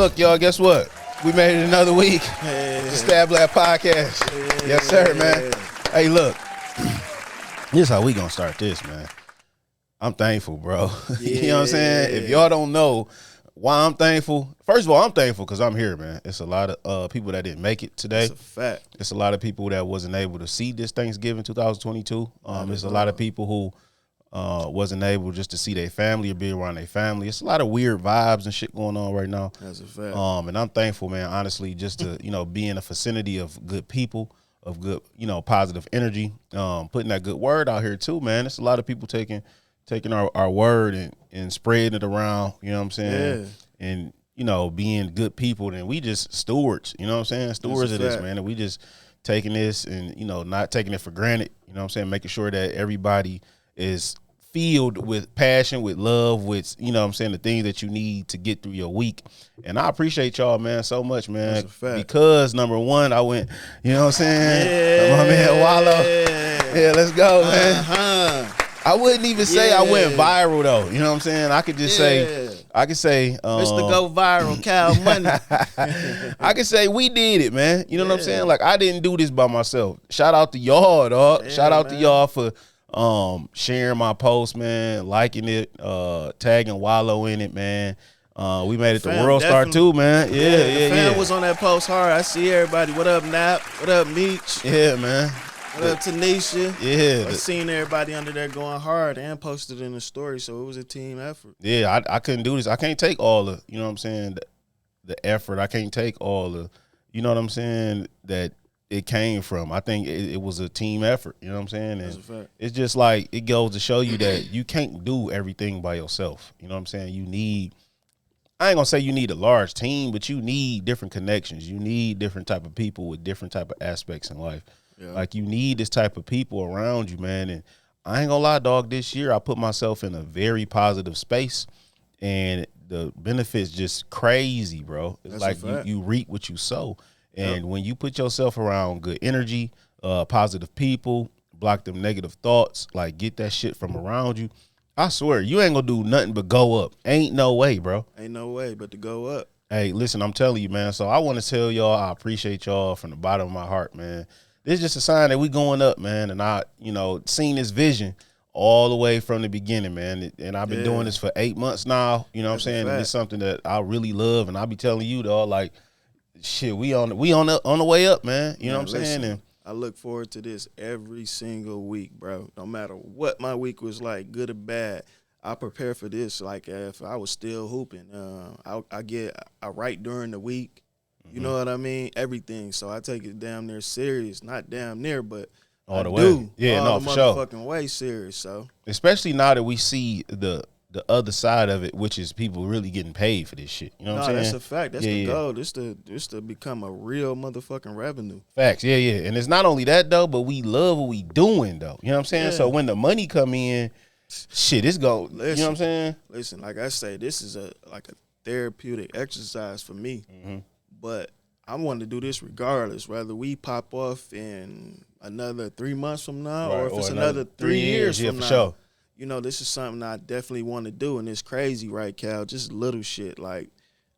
Look, y'all, guess what? We made it another week. Yeah. The Stab Lab Podcast. Yeah. Yes, sir, man. Hey, look. This is how we gonna start this, man. I'm thankful, bro. You know what I'm saying? If y'all don't know why I'm thankful, first of all, I'm thankful because I'm here, man. It's a lot of people that didn't make it today. That's a fact. It's a lot of people that wasn't able to see this Thanksgiving 2022. It's a lot of people who wasn't able just to see their family or be around their family. It's a lot of weird vibes and shit going on right now. That's a fact. And I'm thankful, man, honestly, just to, be in a vicinity of good people, of good, positive energy, putting that good word out here too, man. It's a lot of people taking our word and spreading it around, you know what I'm saying? Yeah. And, being good people, and we just stewards, you know what I'm saying? Stewards of this, man. And we just taking this and, not taking it for granted, you know what I'm saying? Making sure that everybody is filled with passion, with love, with, the things that you need to get through your week. And I appreciate y'all, man, so much, man. Because number one, I went, you know what I'm saying? Yeah. My man Wallow. Yeah, let's go, man. I wouldn't even say I went viral though. You know what I'm saying? I could just say, Mr. Go Viral, Cal Money. I could say we did it, man. You know what I'm saying? Like, I didn't do this by myself. Shout out to y'all, dog. Shout out to y'all for sharing my post, man, liking it, tagging Wallow in it, man. We made it to World Star too, man. Yeah. The fan was on that post hard. I see everybody. What up, Nap? What up, Meech? Yeah, man. What up, Tanisha? Yeah. I seen everybody under there going hard and posted in the story, so it was a team effort. Yeah, I couldn't do this. I can't take all the, you know what I'm saying, the effort. I can't take all the, you know what I'm saying, that it came from. I think it was a team effort, you know what I'm saying? And it's just like, it goes to show you that you can't do everything by yourself. You know what I'm saying? I ain't gonna say you need a large team, but you need different connections. You need different type of people with different type of aspects in life. Yeah. Like, you need this type of people around you, man. And I ain't gonna lie, dog, this year I put myself in a very positive space, and the benefits just crazy, bro. It's like you reap what you sow. And when you put yourself around good energy, positive people, block them negative thoughts, like, get that shit from around you, I swear, you ain't gonna do nothing but go up. Ain't no way, bro. Ain't no way but to go up. Hey, listen, I'm telling you, man. So I want to tell y'all I appreciate y'all from the bottom of my heart, man. This is just a sign that we going up, man. And I, seen this vision all the way from the beginning, man. And I've been doing this for 8 months now. You know what I'm saying? And it's something that I really love. And I'll be telling you, dog, like, shit, we on the way up, man. You know what I'm saying? And I look forward to this every single week, bro. No matter what my week was like, good or bad, I prepare for this. Like, if I was still hooping, I write during the week. You know what I mean? Everything. So I take it damn near serious. Not damn near, but all the way. Yeah, no, for sure. Motherfucking way serious. So especially now that we see the other side of it, which is people really getting paid for this shit. You know what I'm saying? That's a fact. That's the goal. This to become a real motherfucking revenue. Facts. Yeah. And it's not only that, though, but we love what we doing, though. You know what I'm saying? Yeah. So when the money come in, shit, it's go. You know what I'm saying? Listen, like I say, this is a therapeutic exercise for me. Mm-hmm. But I want to do this regardless, whether we pop off in another 3 months from now, or if it's another 3 years from now. Sure. This is something I definitely want to do, and it's crazy, right, Cal? Just little shit. Like,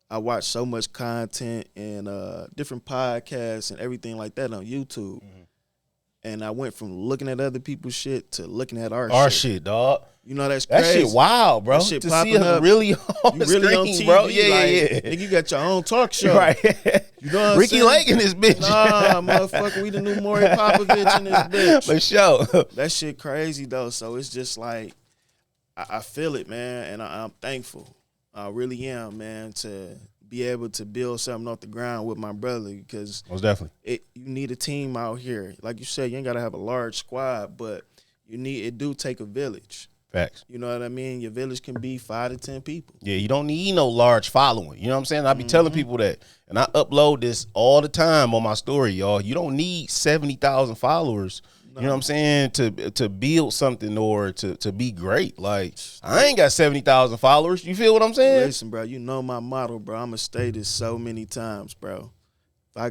I watch so much content and different podcasts and everything like that on YouTube. Mm-hmm. And I went from looking at other people's shit to looking at our shit. Our shit, dog. That's crazy. That shit wild, bro. That shit to popping see us up. really on the screen, on TV, bro. Yeah. Nigga, you got your own talk show. Right. You know what Ricky I'm saying? Lake in this bitch. Nah, motherfucker, we the new Maury Popovich in this bitch. For sure. That shit crazy, though. So it's just like, I feel it, man, and I'm thankful. I really am, man, to be able to build something off the ground with my brother, because most definitely you need a team out here. Like you said, you ain't got to have a large squad, but it do take a village. Facts. You know what I mean? Your village can be 5 to 10 people. Yeah, you don't need no large following. You know what I'm saying? I be telling people that, and I upload this all the time on my story, y'all. You don't need 70,000 followers. No. You know what I'm saying? To build something or to be great. Like, I ain't got 70,000 followers. You feel what I'm saying? Listen, bro, you know my motto, bro. I'm going to say this so many times, bro.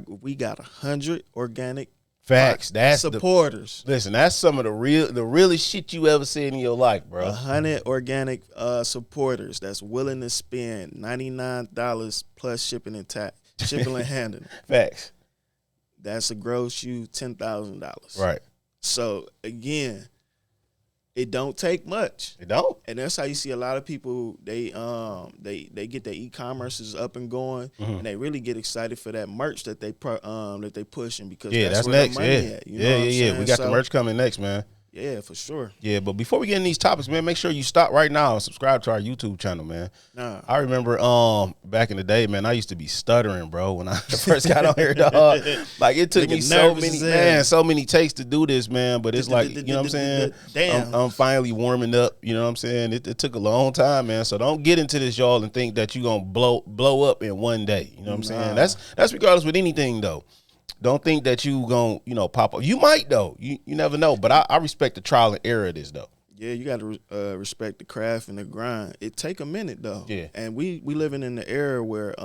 We got 100 organic Facts. That's supporters. Listen, that's some of the realest shit you ever seen in your life, bro. 100 organic supporters that's willing to spend $99 plus shipping and handling. Facts. That's a gross you $10,000. Right. So again, it don't take much. It don't. And that's how you see a lot of people, they get their e-commerces up and going, and they really get excited for that merch that they pushing, because that's where next. the money at. You know what I'm We saying? got the merch coming next, man. Yeah, for sure. Yeah, but before we get in these topics, man, make sure you stop right now and subscribe to our YouTube channel, man. I remember back in the day, man, I used to be stuttering, bro, when I first got on here, dog. Like, it took me so many takes to do this, man, but it's like, you know what I'm saying? Damn. I'm finally warming up, you know what I'm saying? It took a long time, man, so don't get into this, y'all, and think that you're going to blow up in one day, you know what I'm saying? That's regardless with anything, though. Don't think that you gonna, pop up. You might, though. You never know. But I respect the trial and error of this, though. Yeah, you got to respect the craft and the grind. It take a minute, though. Yeah. And we living in the era where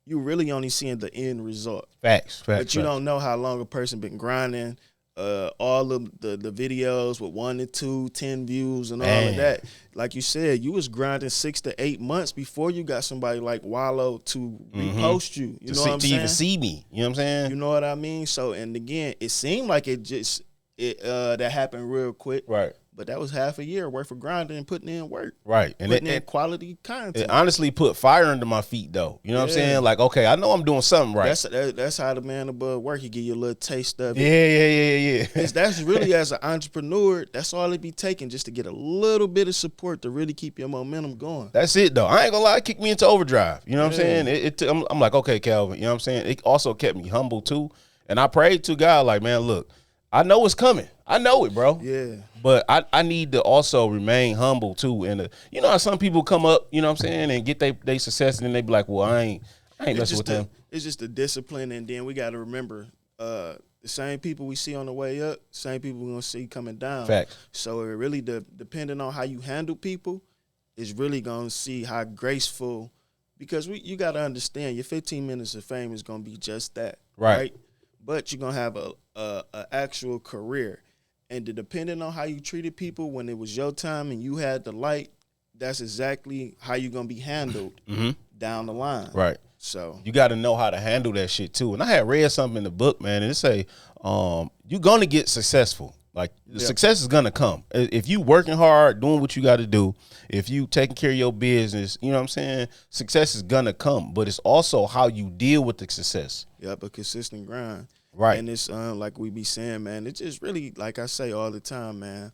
you really only seeing the end result. Facts. But you don't know how long a person been grinding. All of the videos with 1 to 2, 10 views and all of that. Like you said, you was grinding 6 to 8 months before you got somebody like Wallow to repost you. You know what I'm saying? To even see me. You know what I'm saying? You know what I mean? So, and again, it seemed like that happened real quick. Right. But that was half a year worth of grinding and putting in work. Right. And putting in quality content. It honestly put fire under my feet, though. You know what I'm saying? Like, okay, I know I'm doing something right. That's how the man above work, he give you a little taste of it. Yeah. Because that's really, as an entrepreneur, that's all it be taking, just to get a little bit of support to really keep your momentum going. That's it, though. I ain't gonna lie, it kicked me into overdrive. You know what I'm saying? I'm like, okay, Calvin, you know what I'm saying? It also kept me humble, too. And I prayed to God, like, man, look, I know it's coming. I know it, bro. Yeah. But I need to also remain humble, too. And, you know how some people come up, you know what I'm saying, and get they success, and then they be like, well, I ain't messing with them. It's just the discipline, and then we got to remember the same people we see on the way up, same people we're going to see coming down. Facts. So it really, depending on how you handle people, is really going to see how graceful, because you got to understand, your 15 minutes of fame is going to be just that. Right? But you're going to have a actual career. And depending on how you treated people when it was your time and you had the light, that's exactly how you're going to be handled down the line. Right. So you got to know how to handle that shit, too. And I had read something in the book, man, and it say you're going to get successful. Like, the success is going to come. If you working hard, doing what you got to do, if you taking care of your business, you know what I'm saying, success is going to come. But it's also how you deal with the success. Yep, a consistent grind. Right. And it's like we be saying, man, it's just really, like I say all the time, man,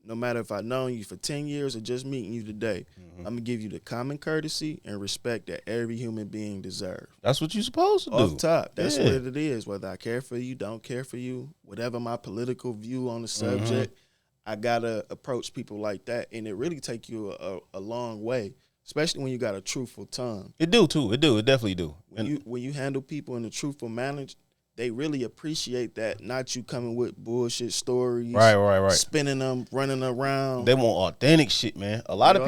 no matter if I've known you for 10 years or just meeting you today, I'm going to give you the common courtesy and respect that every human being deserves. That's what you're supposed to do. Off top. That's what it is. Whether I care for you, don't care for you, whatever my political view on the subject, I got to approach people like that. And it really take you a long way, especially when you got a truthful tongue. It do, too. It do. It definitely do. When you handle people in a truthful manner, they really appreciate that, not you coming with bullshit stories. Right. Spinning them, running around. They want authentic shit, man. A lot of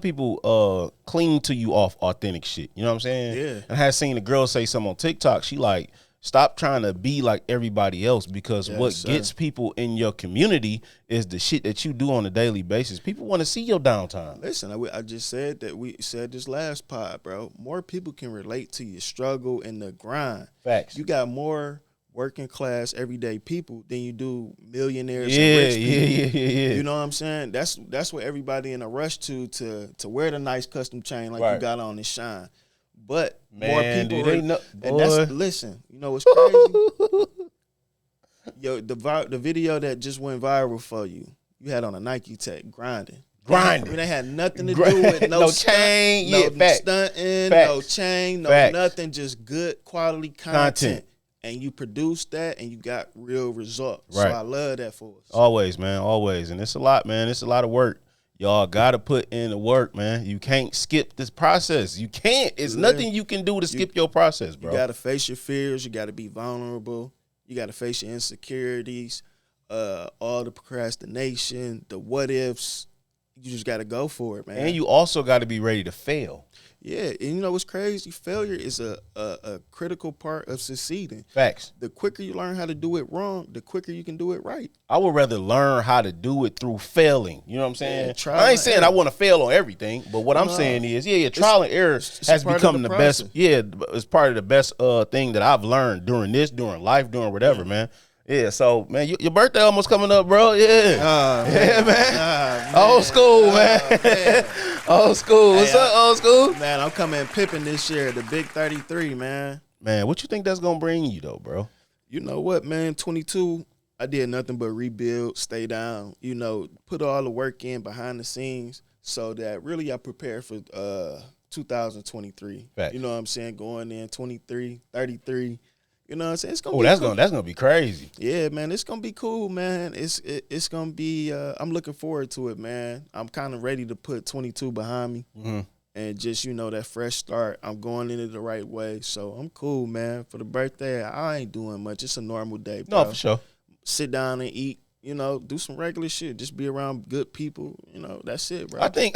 people cling to you off authentic shit. You know what I'm saying? Yeah. And I had seen a girl say something on TikTok. She like, stop trying to be like everybody else, because what gets people in your community is the shit that you do on a daily basis. People want to see your downtime. Listen, I just said that, we said this last pod, bro. More people can relate to your struggle and the grind. Facts. You got more working class, everyday people than you do millionaires and rich people. Yeah. You know what I'm saying? That's what everybody in a rush to wear the nice custom chain like you got on and shine. But man, more people, they know, and listen, you know what's crazy? Yo, the video that just went viral for you, you had on a Nike Tech grinding. I mean, they had nothing to do with no chain, stunting, no chain, no nothing, just good quality content. And you produced that, and you got real results. Right. So I love that for us. Always, man, always. And it's a lot, man. It's a lot of work. Y'all got to put in the work, man. You can't skip this process. You can't. It's nothing you can do to skip your process, bro. You got to face your fears. You got to be vulnerable. You got to face your insecurities, all the procrastination, the what ifs. you just got to go for it, man. And you also got to be ready to fail. Yeah, and you know what's crazy? Failure is a critical part of succeeding. Facts. The quicker you learn how to do it wrong, the quicker you can do it right. I would rather learn how to do it through failing. You know what I'm saying? Yeah, I ain't saying I want to fail on everything, but what I'm saying is, trial and error has become the best. Yeah, it's part of the best thing that I've learned during life, during whatever, man. Yeah, so, man, your birthday almost coming up, bro. Yeah. Man. Old school, man. Old school. What's up, old school? Man, I'm coming Pippin this year, the big 33, man. Man, what you think that's going to bring you, though, bro? You know what, man? 22, I did nothing but rebuild, stay down, put all the work in behind the scenes so that really I prepare for 2023. Facts. You know what I'm saying? Going in 23, 33. You know what I'm saying? It's gonna be that's gonna be crazy. Yeah, man, it's gonna be cool, man. It's gonna be. I'm looking forward to it, man. I'm kind of ready to put 22 behind me, and just that fresh start. I'm going in it the right way, so I'm cool, man. For the birthday, I ain't doing much. It's a normal day, bro. No, for sure. Sit down and eat. Do some regular shit. Just be around good people. That's it, bro. I think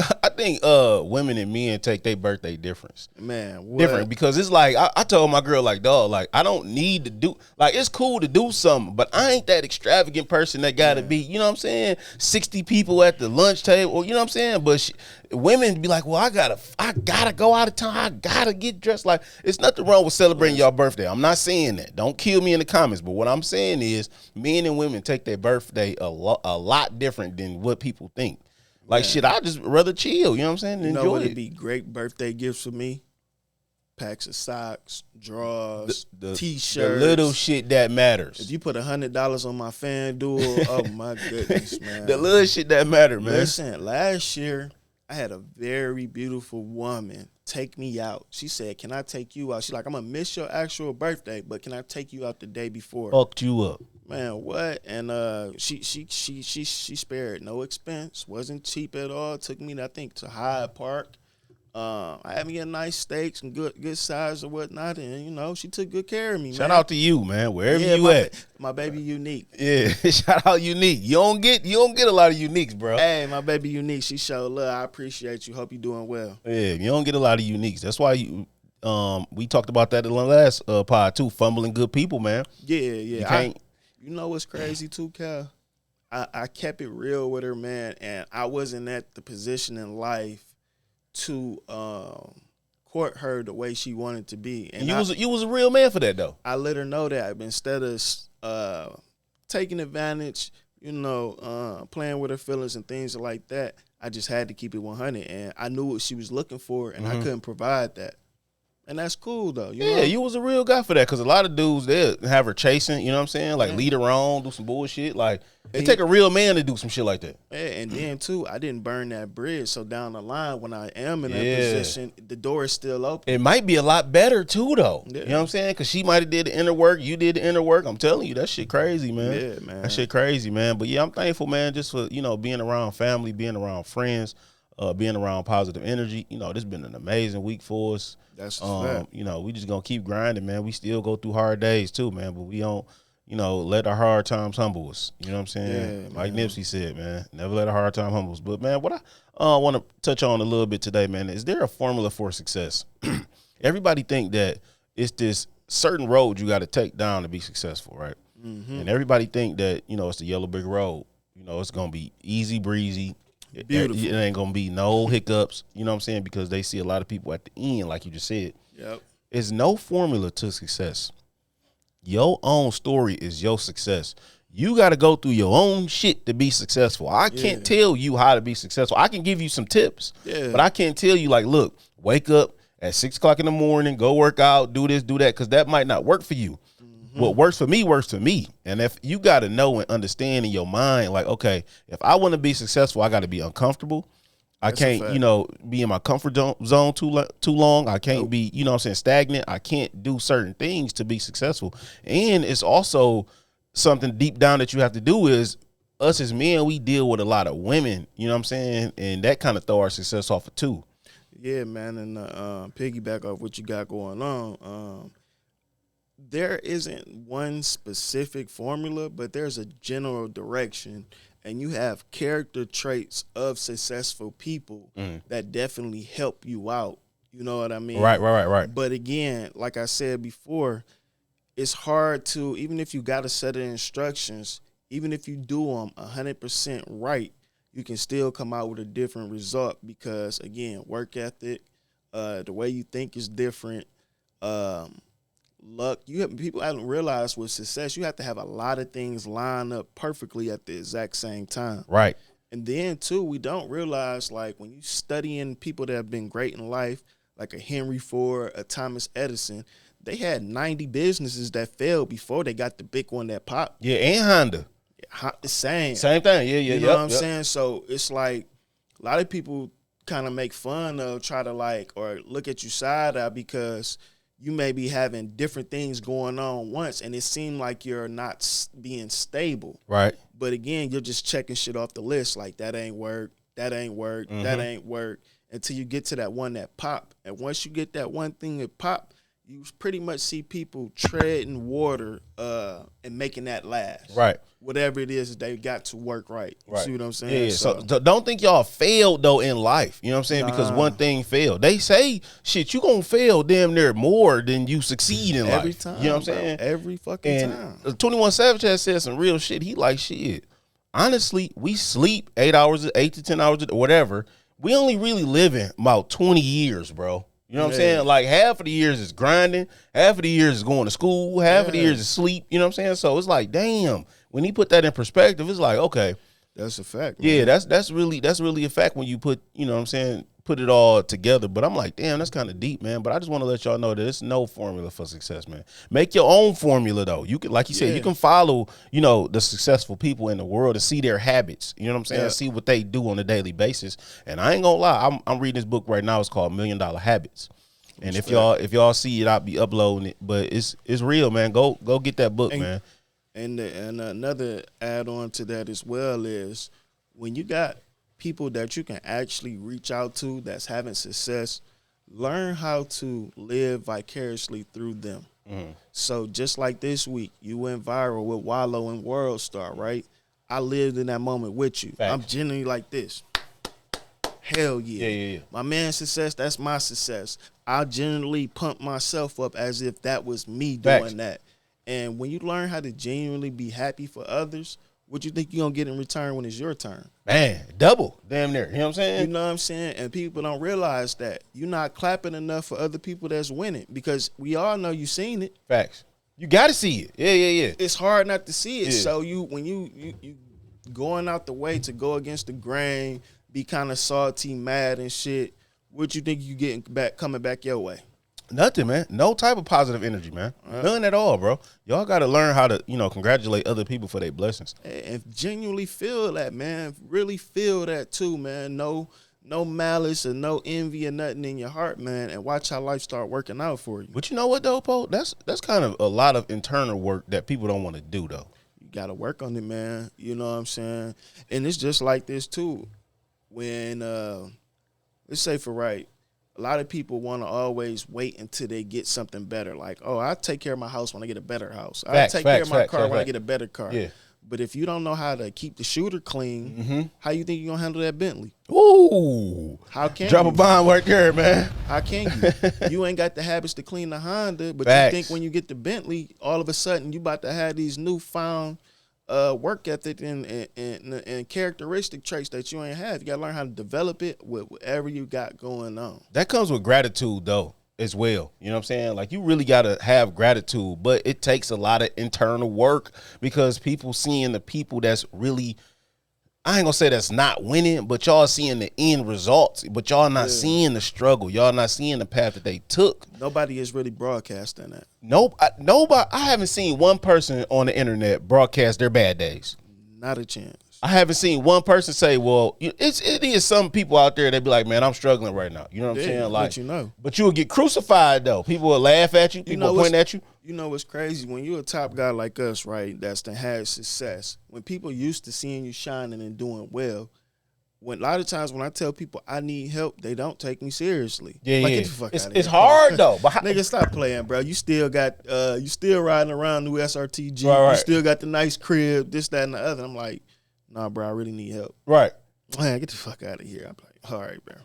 women and men take their birthday different. Man, different because it's like I told my girl, like, dog, like I don't need to do, like, it's cool to do something, but I ain't that extravagant person that gotta be, you know what I'm saying, 60 people at the lunch table, you know what I'm saying. But women be like, well, I gotta go out of town, I gotta get dressed. Like, it's nothing wrong with celebrating your birthday. I'm not saying that. Don't kill me in the comments. But what I'm saying is, men and women take their birthday a lot different than what people think. Like, shit, I just rather chill, you know what I'm saying? You know Enjoy what it. would be great birthday gifts for me? Packs of socks, drawers, T-shirts. The little shit that matters. If you put $100 on my FanDuel, oh my goodness, man. The little shit that matter, man. Listen, last year, I had a very beautiful woman take me out. She said, can I take you out? She's like, I'm going to miss your actual birthday, but can I take you out the day before? Fucked you up. Man, what? And she spared no expense. Wasn't cheap at all. Took me, I think, to Hyde Park. I had me a nice steaks and good size or whatnot, and she took good care of me. Shout out to you, man. Wherever you at, my baby Unique. Yeah, shout out Unique. You don't get a lot of Uniques, bro. Hey, my baby Unique, she showed love. I appreciate you. Hope you doing well. Yeah, you don't get a lot of Uniques. That's why we talked about that in the last pod too. Fumbling good people, man. Yeah. You know what's crazy too, Cal? I kept it real with her, man, and I wasn't at the position in life to court her the way she wanted to be. And you was a real man for that, though. I let her know that instead of taking advantage, playing with her feelings and things like that, I just had to keep it 100. And I knew what she was looking for, and I couldn't provide that. And that's cool, though. You know? You was a real guy for that, because a lot of dudes, they'll have her chasing, you know what I'm saying? Like, lead her on, do some bullshit. Like, it take a real man to do some shit like that. Yeah, and then, too, I didn't burn that bridge. So down the line, when I am in that position, the door is still open. It might be a lot better, too, though. Yeah. You know what I'm saying? Because she might have did the inner work. You did the inner work. I'm telling you, that shit crazy, man. Yeah, man. That shit crazy, man. But, yeah, I'm thankful, man, just for, being around family, being around friends, being around positive energy. This been an amazing week for us. That's fact. We just gonna keep grinding, man. We still go through hard days too, man. But we don't, let our hard times humble us. You know what I'm saying? Yeah, like Nipsey said, man, never let a hard time humble us. But man, what I want to touch on a little bit today, man, is there a formula for success? Everybody think that it's this certain road you got to take down to be successful, right? And everybody think that it's the yellow brick road. It's gonna be easy breezy. Beautiful. It ain't gonna be no hiccups, you know what I'm saying? Because they see a lot of people at the end, like you just said. Yep. There's no formula to success. Your own story is your success. You got to go through your own shit to be successful. I can't tell you how to be successful. I can give you some tips, but I can't tell you, like, look, wake up at 6 o'clock in the morning, go work out, do this, do that, because that might not work for you. What works for me works for me. And if you got to know and understand in your mind, like, okay, if I want to be successful, I got to be uncomfortable. I can't, be in my comfort zone too long. I can't be, stagnant. I can't do certain things to be successful. And it's also something deep down that you have to do is, us as men, we deal with a lot of women, you know what I'm saying? And that kind of throw our success off of too. Yeah, man. And piggyback off what you got going on, there isn't one specific formula, but there's a general direction. and you have character traits of successful people that definitely help you out. You know what I mean? Right. But again, like I said before, it's hard to, even if you got a set of instructions, even if you do them 100% right, you can still come out with a different result because, again, work ethic, the way you think is different, luck. People haven't realized with success, you have to have a lot of things line up perfectly at the exact same time. Right. And then, too, we don't realize, like, when you studying people that have been great in life, like a Henry Ford, a Thomas Edison, they had 90 businesses that failed before they got the big one that popped. Yeah, and Honda. The same. Same thing. Yeah. You know what I'm saying? So it's like a lot of people kind of make fun of, try to like, or look at you side eye because you may be having different things going on once and it seemed like you're not being stable. Right. But again, you're just checking shit off the list like that ain't work, that ain't work, that ain't work until you get to that one that pop. And once you get that one thing that pop, you pretty much see people treading water and making that last. Right. Whatever it is they got to work right. You see what I'm saying? Yeah. So don't think y'all failed though in life. You know what I'm saying? Because one thing failed. They say shit, you gonna fail damn near more than you succeed in life. Every time. You know what I'm saying? Every fucking time. 21 Savage has said some real shit. He like shit. Honestly, we sleep 8 to 10 hours, whatever. We only really living about 20 years, bro. You know what I'm saying? Like half of the years is grinding, half of the years is going to school, half of the years is sleep. You know what I'm saying? So it's like, damn, when he put that in perspective, it's like, okay. That's a fact. Yeah, man. that's really a fact when you put, you know what I'm saying, put it all together. But I'm like, damn, that's kind of deep, man. But I just want to let y'all know that there's no formula for success, man. Make your own formula though. You can, like you said, you can follow, you know, the successful people in the world and see their habits. You know what I'm saying? See what they do on a daily basis. And I ain't gonna lie, I'm reading this book right now. It's called $1 Million Habits. And if y'all see it, I'll be uploading it. But it's real, man. Go get that book, man. And another add on to that as well is when you got people that you can actually reach out to that's having success, learn how to live vicariously through them. So just like this week, you went viral with Wallow and World Star, right? I lived in that moment with you. Facts. I'm genuinely like this. Hell yeah. Yeah. My man's success, that's my success. I genuinely pump myself up as if that was me doing that. And when you learn how to genuinely be happy for others, what you think you're going to get in return when it's your turn? Man, double. Damn near. You know what I'm saying? You know what I'm saying? And people don't realize that. You're not clapping enough for other people that's winning because we all know you seen it. Facts. You got to see it. Yeah. It's hard not to see it. Yeah. So when you going out the way to go against the grain, be kind of salty, mad and shit, what you think you getting back coming back your way? Nothing, man. No type of positive energy, man. None at all, bro. Y'all got to learn how to, you know, congratulate other people for their blessings. And genuinely feel that, man. Really feel that too, man. No malice and no envy or nothing in your heart, man. And watch how life start working out for you. But you know what, though, Poe? That's kind of a lot of internal work that people don't want to do, though. You got to work on it, man. You know what I'm saying? And it's just like this, too. When, let's say for right, a lot of people want to always wait until they get something better. Like, oh, I'll take care of my house when I get a better house. I'll take care of my car when I get a better car. Yeah. But if you don't know how to keep the shooter clean, how you think you're going to handle that Bentley? Ooh. How can Drop a bomb right there, man. How can you? You ain't got the habits to clean the Honda, but Facts. You think when you get the Bentley, all of a sudden you about to have these newfound work ethic and characteristic traits that you ain't have. You got to learn how to develop it with whatever you got going on. That comes with gratitude, though, as well. You know what I'm saying? Like, you really got to have gratitude, but it takes a lot of internal work because people seeing the people that's really, I ain't gonna say that's not winning, but y'all seeing the end results, but y'all not seeing the struggle. Y'all not seeing the path that they took. Nobody is really broadcasting that. Nobody. I haven't seen one person on the internet broadcast their bad days. Not a chance. I haven't seen one person say, well, it is some people out there that be like, man, I'm struggling right now. You know what I'm saying? Like, but you will get crucified, though. People will laugh at you. People will point at you. You know what's crazy? When you're a top guy like us, right, that's had success, when people used to seeing you shining and doing well, a lot of times when I tell people I need help, they don't take me seriously. Yeah, like, get the fuck out of it's here. hard, though. But nigga, stop playing, bro. You still got, you still riding around new SRTG. Right. You still got the nice crib, this, that, and the other. I'm like, nah, bro, I really need help. Right. Man, get the fuck out of here. I'm like, all right, bro.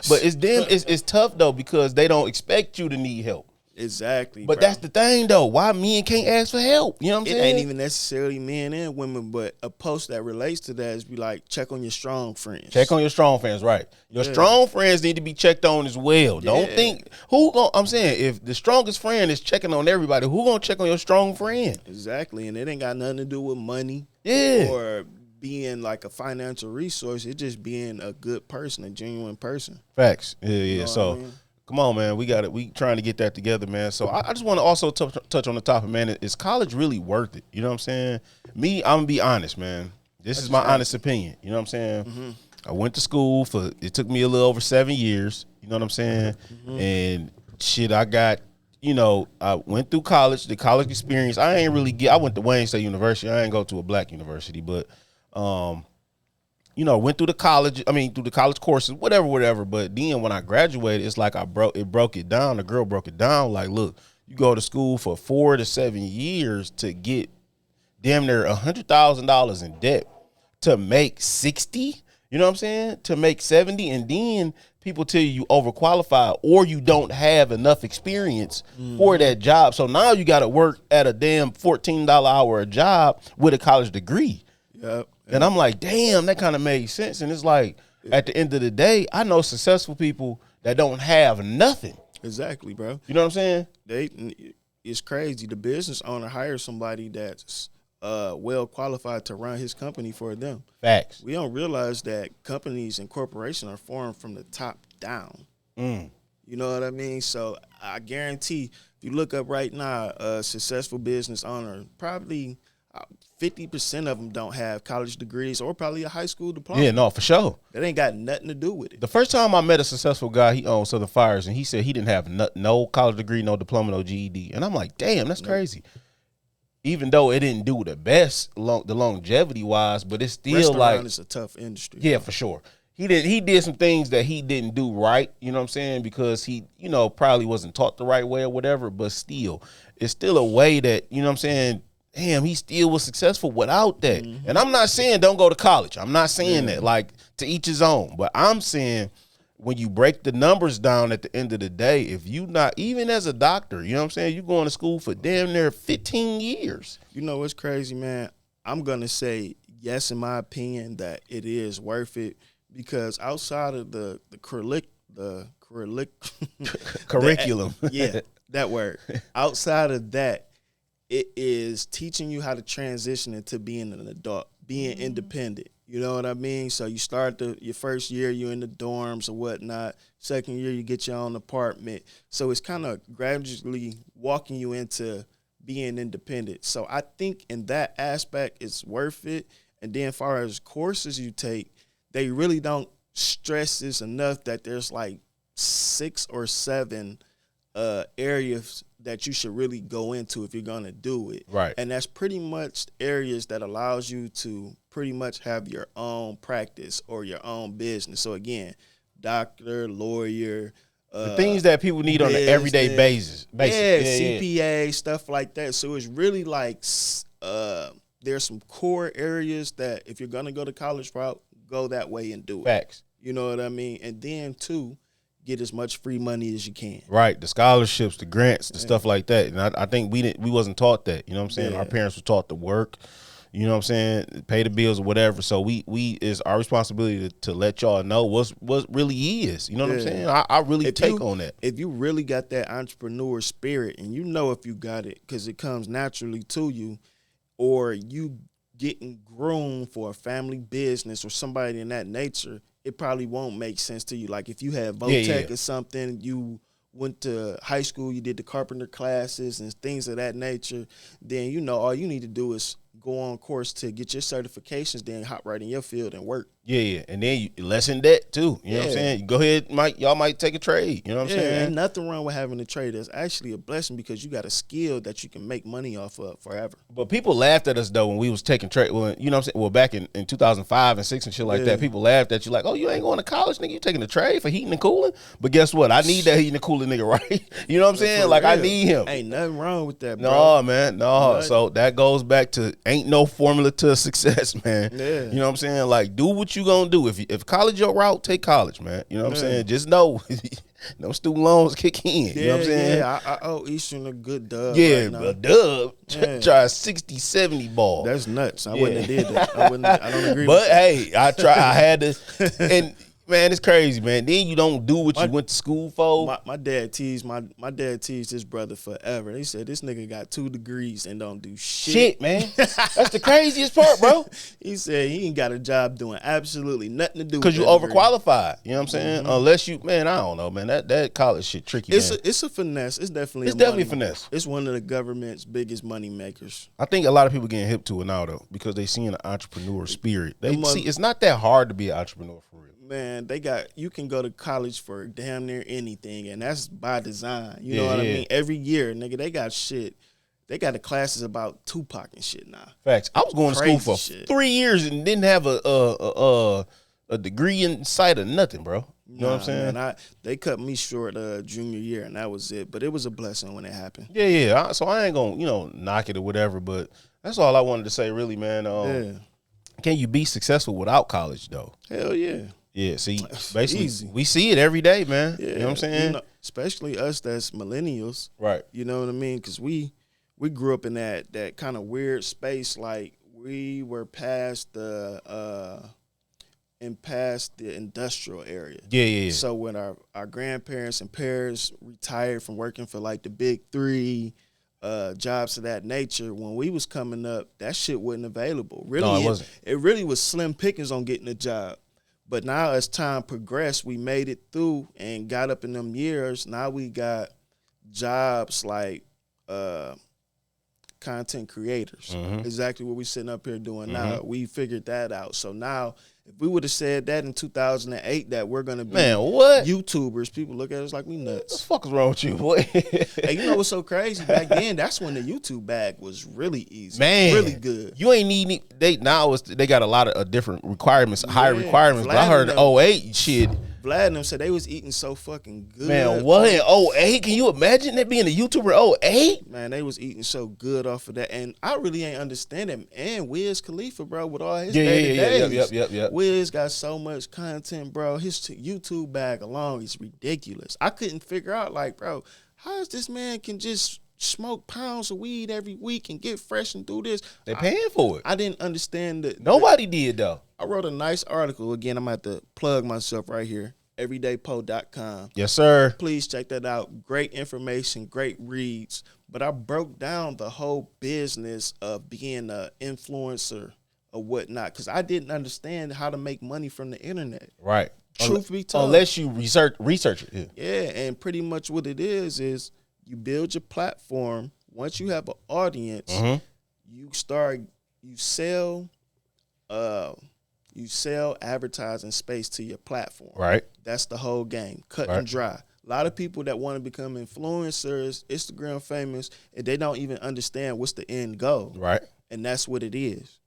But it's tough though because they don't expect you to need help. Exactly. But bro. that's the thing though. Why men can't ask for help? You know what I'm It saying? ain't even necessarily men and women, but a post that relates to that is be like, check on your strong friends. Check on your strong friends, right? Your strong friends need to be checked on as well. Don't think I'm saying if the strongest friend is checking on everybody, who gonna check on your strong friend? Exactly, and it ain't got nothing to do with money, or being like a financial resource. It's just being a good person, a genuine person. Facts, yeah. So. I mean? Come on, man. We got it. We trying to get that together, man. So I just want to also touch on the topic, man. Is college really worth it? You know what I'm saying? Me, I'm gonna be honest, man. This is my honest opinion. You know what I'm saying? Mm-hmm. I went to school it took me a little over 7 years. You know what I'm saying? Mm-hmm. And shit, I got, I went through college, the college experience. I went to Wayne State University. I ain't go to a black university, but went through the college courses, whatever. But then when I graduated, it's like it broke it down. The girl broke it down. Like, look, you go to school for 4 to 7 years to get damn near $100,000 in debt to make 60. You know what I'm saying? To make 70, and then people tell you overqualified or you don't have enough experience for that job. So now you got to work at a damn $14 hour job with a college degree. Yep. And I'm like, damn, that kind of made sense. And it's like, at the end of the day, I know successful people that don't have nothing. Exactly, bro. You know what I'm saying? It's crazy. The business owner hires somebody that's well qualified to run his company for them. Facts. We don't realize that companies and corporations are formed from the top down. You know what I mean? So I guarantee if you look up right now, a successful business owner, probably 50% of them don't have college degrees or probably a high school diploma. Yeah, no, for sure. That ain't got nothing to do with it. The first time I met a successful guy, he owned Southern Fires, and he said he didn't have no college degree, no diploma, no GED. And I'm like, damn, that's crazy. Even though it didn't do the best, the longevity-wise, but it's still Restaurant is a tough industry. Yeah, for sure. He did some things that he didn't do right, you know what I'm saying, because he, probably wasn't taught the right way or whatever, but still, it's still a way that, you know what I'm saying, damn, he still was successful without that. Mm-hmm. And I'm not saying don't go to college. I'm not saying that, like, to each his own. But I'm saying when you break the numbers down at the end of the day, if you not, even as a doctor, you know what I'm saying, you going to school for damn near 15 years. You know what's crazy, man? I'm going to say yes, in my opinion, that it is worth it because outside of the curriculum. That word. Outside of that, it is teaching you how to transition into being an adult, being independent. You know what I mean? So you start your first year, you're in the dorms or whatnot. Second year, you get your own apartment. So it's kind of gradually walking you into being independent. So I think in that aspect, it's worth it. And then as far as courses you take, they really don't stress this enough that there's like 6 or 7 areas that you should really go into if you're going to do it. Right. And that's pretty much areas that allows you to pretty much have your own practice or your own business. So again, doctor, lawyer, the things that people need business, on an everyday basis. CPA, stuff like that. So it's really like there's some core areas that if you're going to go the college route, go that way and do it. Facts. You know what I mean? And then, too, get as much free money as you can. Right. The scholarships, the grants, the stuff like that. And I think we wasn't taught that. You know what I'm saying? Our parents were taught to work, you know what I'm saying, pay the bills or whatever. So we it's our responsibility to let y'all know what really is. You know what I'm saying? I really take on that. If you really got that entrepreneur spirit and you know if you got it because it comes naturally to you, or you getting groomed for a family business or somebody in that nature, it probably won't make sense to you. Like if you had Votech or something, you went to high school, you did the carpenter classes and things of that nature, then all you need to do is go on course to get your certifications, then hop right in your field and work. Yeah. And then you less in debt too. You know what I'm saying? Go ahead, y'all might take a trade. You know what I'm saying? Ain't nothing wrong with having a trade. That's actually a blessing because you got a skill that you can make money off of forever. But people laughed at us though when we was taking trade. Well, you know what I'm saying? Well, back in 2005 and 6 and shit like that, people laughed at you like, oh, you ain't going to college, nigga. You taking a trade for heating and cooling? But guess what? I need that heating and cooling nigga, right? You know what I'm saying? Like, I need him. Ain't nothing wrong with that, bro. No, man. No. Nothing. So that goes back to ain't no formula to success, man. Yeah. You know what I'm saying? Like, do what you gonna do. If college your route, take college, man. You know what I'm saying? Just know no student loans kick in. You know what I'm saying? Yeah, I owe Eastern a good dub. Yeah, right now. a dub. Try 60, 70 ball. That's nuts. I wouldn't have did that. I don't agree but with that. Hey, I had to. And man, it's crazy, man. Then you don't do what you went to school for. My dad teased my dad teased his brother forever. He said this nigga got 2 degrees and don't do shit, man. That's the craziest part, bro. He said he ain't got a job doing absolutely nothing to do with because you overqualified. You know what I'm saying? Unless you, man, I don't know, man. That college shit tricky. It's a finesse. It's definitely a finesse. It's one of the government's biggest money makers. I think a lot of people getting hip to it now though because they seeing the entrepreneur spirit. They see it's not that hard to be an entrepreneur for real. Man, you can go to college for damn near anything, and that's by design. You know what I mean? Every year, nigga, they got shit. They got the classes about Tupac and shit now. Facts. I was going to school for 3 years and didn't have a degree in sight or nothing, bro. You know what I'm saying? Man, they cut me short junior year, and that was it. But it was a blessing when it happened. Yeah. So I ain't gonna knock it or whatever. But that's all I wanted to say, really, man. Can you be successful without college though? Hell yeah. Yeah, see, basically, we see it every day, man. Yeah, you know what I'm saying? Especially us that's millennials. Right. You know what I mean? Because we grew up in that kind of weird space. Like, we were past the industrial area. Yeah. So when our grandparents and parents retired from working for, like, the big 3 jobs of that nature, when we was coming up, that shit wasn't available. Really, no, it wasn't. It really was slim pickings on getting a job. But now as time progressed, we made it through and got up in them years. Now we got jobs like content creators. Exactly what we sitting up here doing now. We figured that out. So now if we would have said that in 2008 that we're going to be YouTubers, people look at us like we nuts. What the fuck is wrong with you, boy? Hey, you know what's so crazy? Back then, that's when the YouTube bag was really easy. Man. Really good. You ain't need they got a lot of different requirements, higher requirements. But I heard 08 shit. Vlad and them said they was eating so fucking good. Man, what in 08? Can you imagine that being a YouTuber 08? Man, they was eating so good off of that. And I really ain't understand it. And Wiz Khalifa, bro, with all his day-to-days. Yep. Wiz got so much content, bro. His YouTube bag alone is ridiculous. I couldn't figure out, like, bro, how is this man can just smoke pounds of weed every week and get fresh and do this? They paying for it. I didn't understand that. Nobody did, though. I wrote a nice article. Again, I'm going to have to plug myself right here. everydaypo.com. Yes, sir. Please check that out. Great information, great reads. But I broke down the whole business of being an influencer or whatnot because I didn't understand how to make money from the internet. Right. Truth be told. Unless you research it. Yeah, and pretty much what it is you build your platform. Once you have an audience, you sell advertising space to your platform. Right. That's the whole game. Cut and dry. A lot of people that want to become influencers, Instagram famous, and they don't even understand what's the end goal. Right. And that's what it is.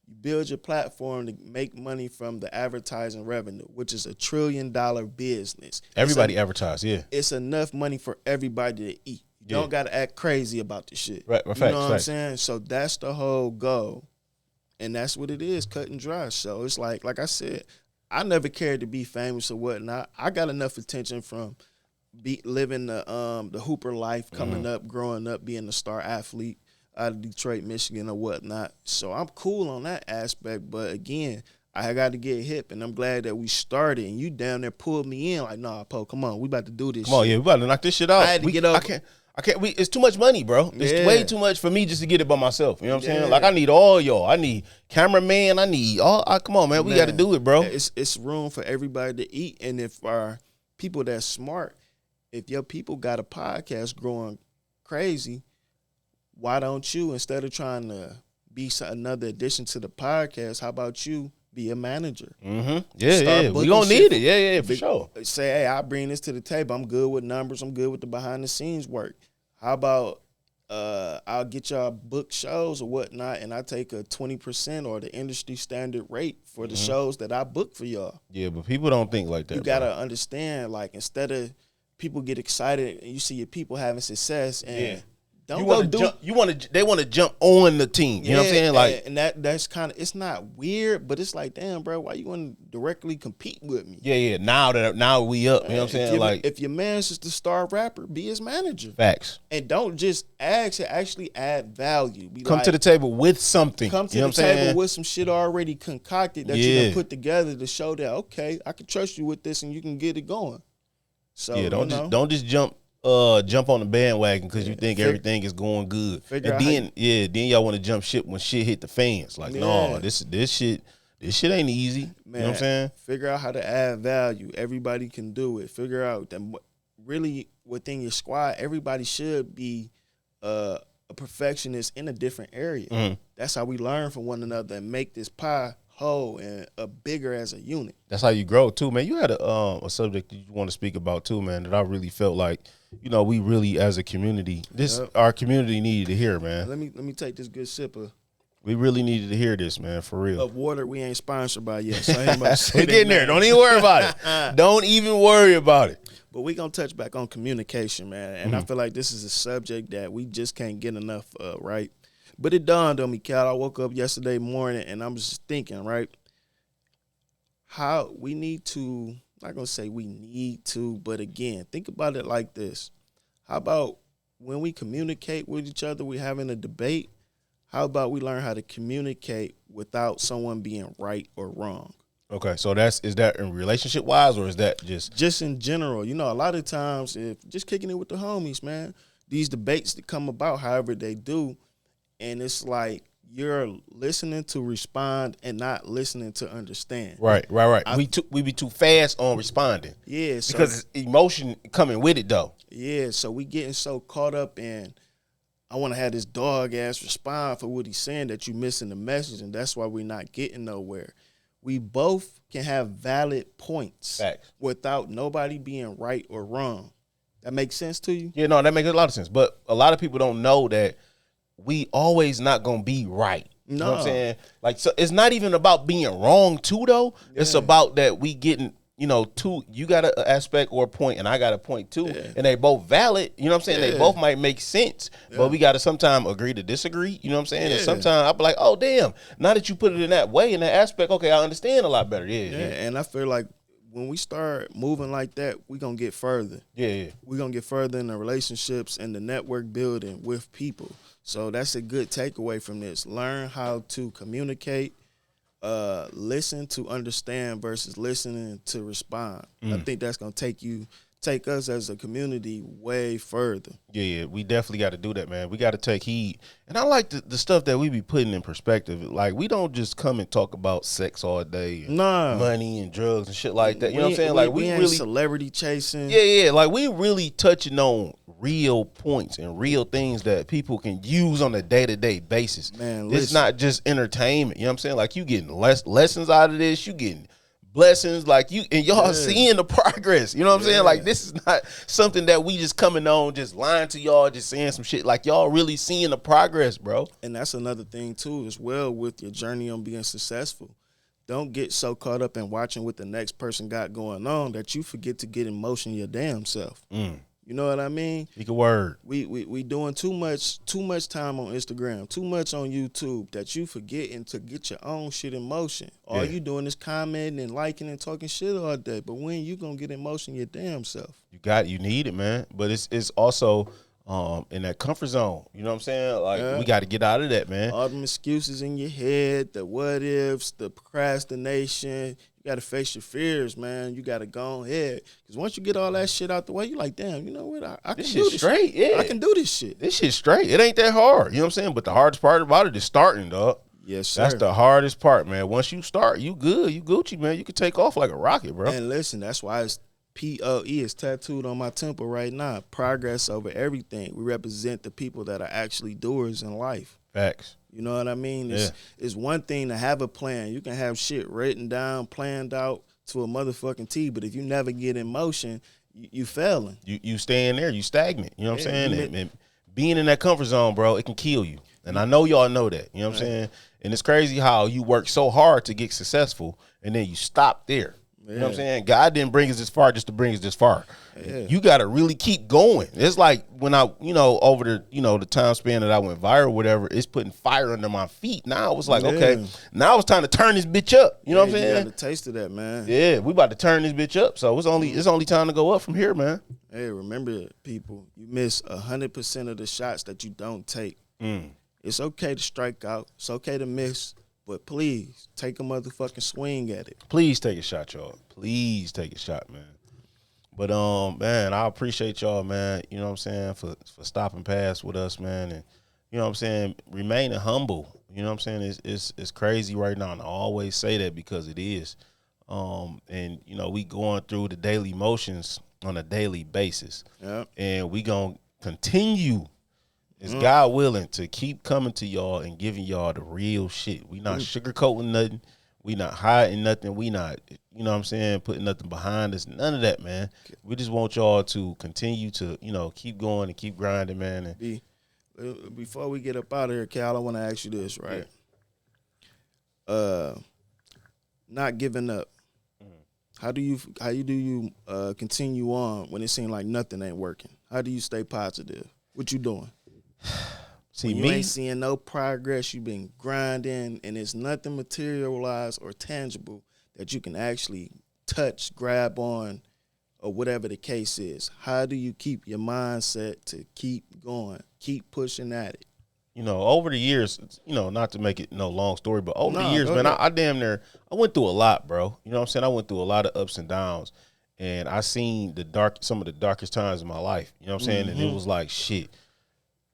You build your platform to make money from the advertising revenue, which is $1 trillion business. Everybody advertise, yeah. It's enough money for everybody to eat. You don't got to act crazy about the shit. Right. You know what I'm saying? So that's the whole goal. And that's what it is, cut and dry. So it's like I said, I never cared to be famous or whatnot. I got enough attention from living the Hooper life, coming up, growing up, being a star athlete out of Detroit, Michigan or whatnot. So I'm cool on that aspect. But again, I got to get hip, and I'm glad that we started. And you down there pulled me in like, nah, Po, come on, we about to do this. Come on, yeah, we about to knock this shit out. I had to get up. I can't. It's too much money, bro. It's way too much for me just to get it by myself. You know what I'm saying? Like I need all y'all. I need cameraman. I need all. Come on, man. We got to do it, bro. It's room for everybody to eat, and if our people that's smart, if your people got a podcast growing crazy, why don't you, instead of trying to be another addition to the podcast, how about you be a manager. Yeah. We gonna need it. Yeah, for sure. Say, hey, I bring this to the table. I'm good with numbers. I'm good with the behind the scenes work. How about I'll get y'all book shows or whatnot, and I take a 20% or the industry standard rate for the shows that I book for y'all. Yeah, but people don't think like that. You gotta understand, like, instead of people get excited and you see your people having success and they want to jump on the team. You know what I'm saying? Like, and that's kind of, it's not weird, but it's like, damn, bro, why you want to directly compete with me? Yeah. Now we up. You know what I'm saying? Like, if your man's just the star rapper, be his manager. Facts. And don't just ask, actually add value. Come to the table with something. Come to the table with some shit already concocted that you can put together to show that, okay, I can trust you with this and you can get it going. So don't just jump on the bandwagon because you think everything is going good. Then y'all want to jump ship when shit hit the fans. Like, no, this shit ain't easy. Man, you know what I'm saying? Figure out how to add value. Everybody can do it. Figure out that really within your squad, everybody should be a perfectionist in a different area. That's how we learn from one another and make this pie whole and bigger as a unit. That's how you grow too, man. You had a subject that you want to speak about too, man, that I really felt like, you know, we really as a community, our community needed to hear, man. Let me take this good sip of. We really needed to hear this, man, for real. Of water we ain't sponsored by yet, so I ain't about to say we getting there. Don't even worry about it. Don't even worry about it. But we gonna touch back on communication, man, and I feel like this is a subject that we just can't get enough of, right? But it dawned on me, Cal. I woke up yesterday morning and I was just thinking, right, how we need to, I'm not going to say we need to, but again, think about it like this. How about when we communicate with each other, we're having a debate, how about we learn how to communicate without someone being right or wrong? Okay, so is that in relationship wise, or is that just in general? You know, a lot of times, if just kicking it with the homies, man, these debates that come about, however they do, and it's like you're listening to respond and not listening to understand. Right. We be too fast on responding. Yeah. Because it's emotion coming with it, though. Yeah, so we getting so caught up in, I want to have this dog ass respond for what he's saying that you missing the message, and that's why we're not getting nowhere. We both can have valid points. Facts. Without nobody being right or wrong. That makes sense to you? Yeah, no, that makes a lot of sense. But a lot of people don't know that we always not gonna be right. You know what I'm saying? Like, so it's not even about being wrong too, though. Yeah. It's about that we getting, you know, you got an aspect or a point and I got a point too. Yeah. And they both valid. You know what I'm saying? Yeah. They both might make sense. Yeah. But we got to sometimes agree to disagree. You know what I'm saying? Yeah. And sometimes I'll be like, oh, damn. Now that you put it in that way, in that aspect, okay, I understand a lot better. Yeah. And I feel like when we start moving like that, we're going to get further. Yeah. We're going to get further in the relationships and the network building with people. So that's a good takeaway from this. Learn how to communicate, listen to understand versus listening to respond. I think that's going to take us as a community way further. Yeah, we definitely got to do that, man. We got to take heed. And I like the stuff that we be putting in perspective. Like, we don't just come and talk about sex all day and money and drugs and shit like that. You know what I'm saying? Like, we really ain't celebrity chasing. Yeah. Like, we really touching on real points and real things that people can use on a day-to-day basis. Man, it's not just entertainment. You know what I'm saying? Like, you getting lessons out of this. You getting blessings, like you and y'all seeing the progress. You know what I'm saying? Like, this is not something that we just coming on, just lying to y'all, just saying some shit. Like, y'all really seeing the progress, bro. And that's another thing too, as well, with your journey on being successful. Don't get so caught up in watching what the next person got going on that you forget to get in motion your damn self. You know what I mean? Speak a word. We doing too much time on Instagram, too much on YouTube, that you forgetting to get your own shit in motion. All you doing is commenting and liking and talking shit all day. But when you gonna get in motion your damn self? You need it, man. But it's also in that comfort zone. You know what I'm saying? Like, we got to get out of that, man. All them excuses in your head, the what ifs, the procrastination. You got to face your fears, man. You got to go ahead. Because once you get all that shit out the way, you like, damn, you know what? I can do this straight. Yeah. I can do this shit. This shit straight. It ain't that hard. You know what I'm saying? But the hardest part about it is starting, dog. Yes, sir. That's the hardest part, man. Once you start, you good. You Gucci, man. You can take off like a rocket, bro. And listen, that's why it's POE is tattooed on my temple right now. Progress over everything. We represent the people that are actually doers in life. Facts. You know what I mean? It's one thing to have a plan. You can have shit written down, planned out to a motherfucking T, but if you never get in motion, you failing. You stay in there, you stagnant. You know what I'm saying? And being in that comfort zone, bro, it can kill you. And I know y'all know that. You know what I'm saying? And it's crazy how you work so hard to get successful, and then you stop there. You know what I'm saying? God didn't bring us this far just to bring us this far. You got to really keep going. It's like when I, over the, the time span that I went viral, whatever, it's putting fire under my feet. Now it was like, okay, now it's time to turn this bitch up. You know what I'm saying? You got the taste of that, man. Yeah, we about to turn this bitch up. So it's only time to go up from here, man. Hey, remember, people, you miss 100% of the shots that you don't take. It's okay to strike out. It's okay to miss. But please, take a motherfucking swing at it. Please take a shot, y'all. Please take a shot, man. But, man, I appreciate y'all, man, you know what I'm saying, for stopping past with us, man. And, you know what I'm saying, remaining humble. You know what I'm saying? It's crazy right now, and I always say that because it is. And, we going through the daily motions on a daily basis. Yep. And we going to continue, is God willing, to keep coming to y'all and giving y'all the real shit. We not sugarcoating nothing. We not hiding nothing. We not, you know what I'm saying, putting nothing behind us. None of that, man. We just want y'all to continue to, keep going and keep grinding, man. And before we get up out of here, Cal, I want to ask you this, right? Not giving up. How do you continue on when it seems like nothing ain't working? How do you stay positive? What you doing? See, you ain't seeing no progress, you been grinding, and it's nothing materialized or tangible that you can actually touch, grab on, or whatever the case is. How do you keep your mindset to keep going, keep pushing at it? Over the years, not to make it no long story, but over the years, man, I damn near, I went through a lot, bro. You know what I'm saying? I went through a lot of ups and downs, and I seen some of the darkest times in my life. You know what I'm saying? And it was like, shit.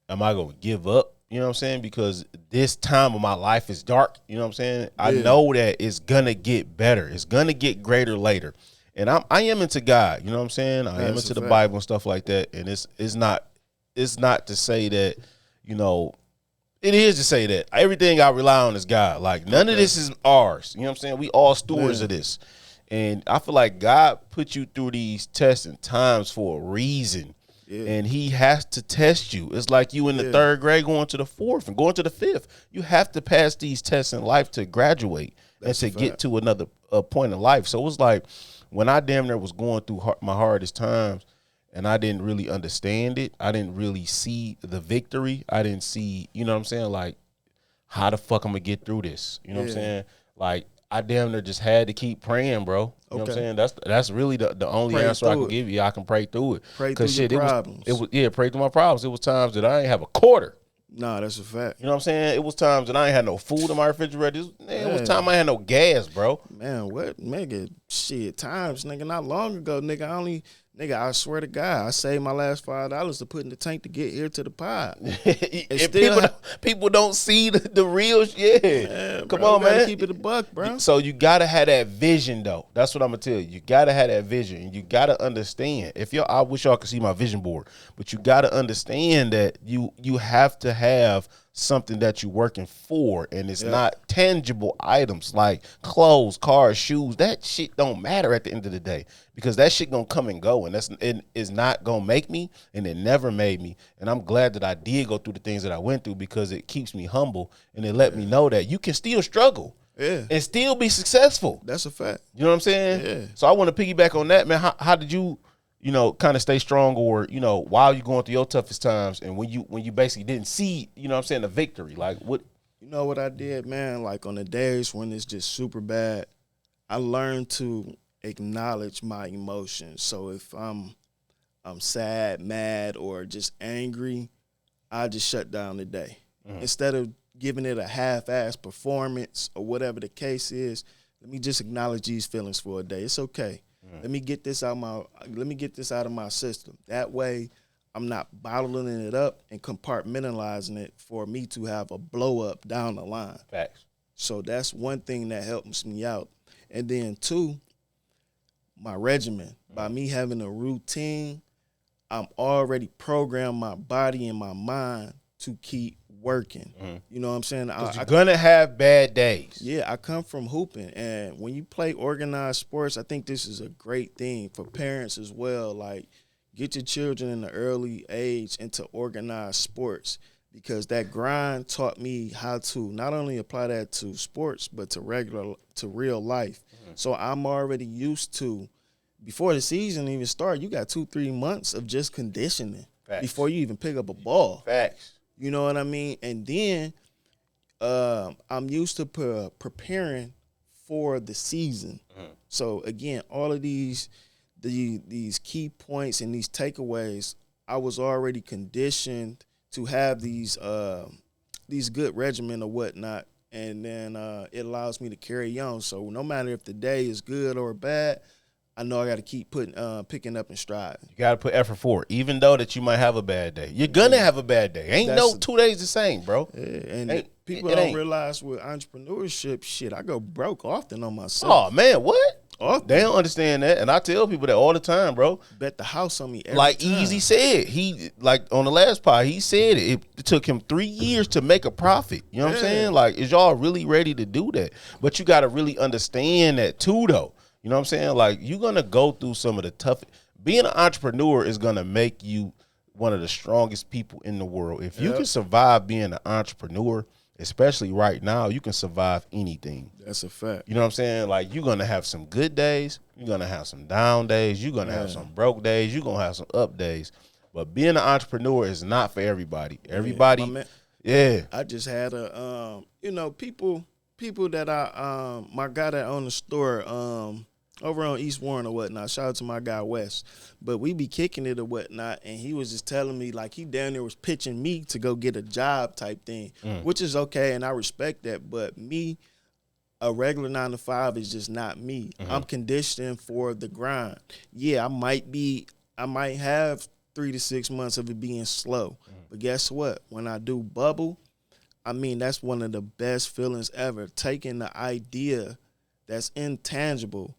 Am I going to give up? You know what I'm saying? Because this time of my life is dark. You know what I'm saying? I know that it's going to get better. It's going to get greater later. And I am into God. You know what I'm saying? I am into the Bible and stuff like that. And it's not to say that, it is to say that everything I rely on is God. Like, none of this is ours. You know what I'm saying? We all stewards of this. And I feel like God put you through these tests and times for a reason. Yeah. And he has to test you. It's like you in the third grade going to the fourth and going to the fifth. You have to pass these tests in life to graduate and to get to another point in life. So it was like when I damn near was going through my hardest times and I didn't really understand it. I didn't really see the victory. I didn't see, you know what I'm saying, like, how the fuck I'm going to get through this? You know what I'm saying? Like, I damn near just had to keep praying, bro. You know what I'm saying? That's really the only answer I can give you. I can pray through it. Pray through your problems. It was pray through my problems. It was times that I ain't have a quarter. Nah, that's a fact. You know what I'm saying? It was times that I ain't had no food in my refrigerator. It was time I had no gas, bro. Man, what? Nigga, shit, times, nigga, not long ago, nigga, I swear to God, I saved my last $5 to put in the tank to get here to the pod. And people don't see the real shit. Yeah, come on, man. Keep it a buck, bro. So you gotta have that vision, though. That's what I'm gonna tell you. You gotta have that vision, and you gotta understand. I wish y'all could see my vision board, but you gotta understand that you have to have something that you're working for, and it's not tangible items like clothes, cars, shoes. That shit don't matter at the end of the day, because that shit gonna come and go, and it is not gonna make me, and it never made me. And I'm glad that I did go through the things that I went through, because it keeps me humble, and it let me know that you can still struggle and still be successful. That's a fact. You know what I'm saying? Yeah. So I want to piggyback on that, man. How did you kind of stay strong, or, while you're going through your toughest times, and when you basically didn't see, the victory, like what? You know what I did, man? Like on the days when it's just super bad, I learned to acknowledge my emotions. So if I'm sad, mad, or just angry, I just shut down the day. Instead of giving it a half-ass performance or whatever the case is, let me just acknowledge these feelings for a day. It's okay. Let me get this out of my system. That way, I'm not bottling it up and compartmentalizing it for me to have a blow up down the line. Facts. So that's one thing that helps me out. And then two, my regimen. By me having a routine, I'm already programmed my body and my mind to keep working. You know what I'm saying? You're gonna have bad days. Yeah, I come from hooping, and when you play organized sports, I think this is a great thing for parents as well. Like, get your children in the early age into organized sports, because that grind taught me how to not only apply that to sports but to real life. So I'm already used to, before the season even started, you got 2-3 months of just conditioning. Facts. Before you even pick up a ball. Facts. You know what I mean? And then I'm used to preparing for the season. So again, all of these key points and these takeaways, I was already conditioned to have these good regimen or whatnot, and then it allows me to carry on. So no matter if the day is good or bad, I know I got to keep picking up and striving. You got to put effort forward, even though that you might have a bad day. You're gonna have a bad day. Ain't no 2 days the same, bro. Yeah, and people don't realize with entrepreneurship, shit, I go broke often on myself. Oh man, what? Often. They don't understand that, and I tell people that all the time, bro. Bet the house on me every like time. Easy said, he like on the last pod, he said it took him 3 years to make a profit. You know what I'm saying? Like, is y'all really ready to do that? But you got to really understand that too, though. You know what I'm saying? Like, you're going to go through some of the tough. Being an entrepreneur is going to make you one of the strongest people in the world. If you can survive being an entrepreneur, especially right now, you can survive anything. That's a fact. You know what I'm saying? Like, you're going to have some good days. You're going to have some down days. You're going to have some broke days. You're going to have some up days. But being an entrepreneur is not for everybody. Everybody, I just had people that my guy that owned the store, over on East Warren or whatnot. Shout out to my guy Wes. But we be kicking it or whatnot, and he was just telling me, like, he down there was pitching me to go get a job type thing, which is okay, and I respect that. But me, a regular 9-to-5 is just not me. I'm conditioning for the grind. Yeah, I might have 3 to 6 months of it being slow. But guess what? When I do bubble, I mean, that's one of the best feelings ever. Taking the idea that's intangible,